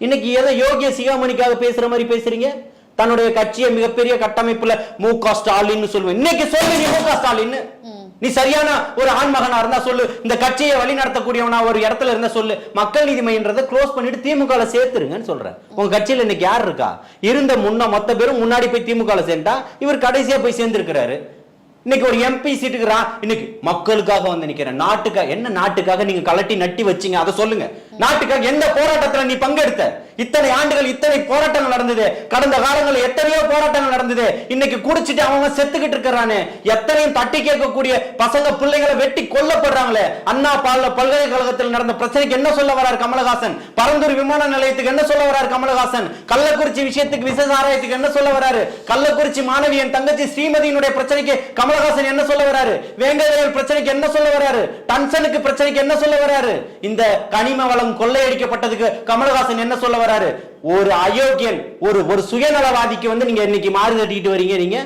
இன்னைக்கு ஏதோ யோகிய சிகாமணிக்காக பேசுற மாதிரி பேசுறீங்க. தன்னுடைய கட்சியை மிகப்பெரிய கட்டமைப்புல மு.க. ஸ்டாலின் சொல்லுவேன். இன்னைக்கு சொல்லு நீ மு.க. ஸ்டாலின். நீ சரியான ஒரு ஆண்மகனா இருந்தா சொல்லு. இந்த கட்சியை வழி நடத்தக்கூடியவனா ஒரு இடத்துல இருந்தா சொல்லு. மக்கள் நீதி மையன்றதை க்ளோஸ் பண்ணிட்டு திமுக சேர்த்துருங்கன்னு சொல்றேன். உங்க கட்சியில இன்னைக்கு யார் இருக்கா? இருந்த மொத்த பேரும் முன்னாடி போய் திமுக சேர்ந்தா இவர் கடைசியா போய் சேர்ந்திருக்கிறாரு. இன்னைக்கு ஒரு எம்பி சீட்டுக்கு இன்னைக்கு மக்களுக்காக வந்து நிக்கிறேன். நாட்டுக்காக என்ன? நாட்டுக்காக நீங்க கலட்டி நட்டி வச்சீங்க, அதை சொல்லுங்க. நாட்டுக்காக எந்த போராட்டத்துல நீ பங்கெடுத்த? இத்தனை ஆண்டுகள் இத்தனை போராட்டங்கள் நடந்தது. கடந்த காலங்களில் எத்தனையோ போராட்டங்கள் நடந்தது. இன்னைக்கு குடிச்சிட்டு அவங்க செத்துக்கிட்டு இருக்கிறானே. எத்தனையும் தட்டி கேட்கக்கூடிய பசங்க பிள்ளைகளை வெட்டி கொல்லப்படுறாங்களே. அண்ணா பல்கலைக்கழகத்தில் நடந்த பிரச்சனைக்கு என்ன சொல்ல வரார் கமலஹாசன்? பரந்தூர் விமான நிலையத்துக்கு என்ன சொல்ல வரார் கமலஹாசன்? கள்ளக்குறிச்சி விஷயத்துக்கு விசேஷ ஆராயத்துக்கு என்ன சொல்ல வராரு? கள்ளக்குறிச்சி மாணவியின் தங்கச்சி ஸ்ரீமதியினுடைய பிரச்சனைக்கு கமலஹாசன் என்ன சொல்ல வராரு? வேங்கவேல் பிரச்சனைக்கு என்ன சொல்ல வராரு? டன்சனுக்கு பிரச்சனைக்கு என்ன சொல்ல வராரு? இந்த கனிம வளம் கொள்ளையடிக்கப்பட்டதுக்கு கமலஹாசன் என்ன சொல்ல வராரு? ஒரு அயோக்கியன், ஒரு சுயநலவாதிக்கு வந்து நீங்க இன்னைக்கு மாறு தட்டிட்டு வரீங்க. நீங்க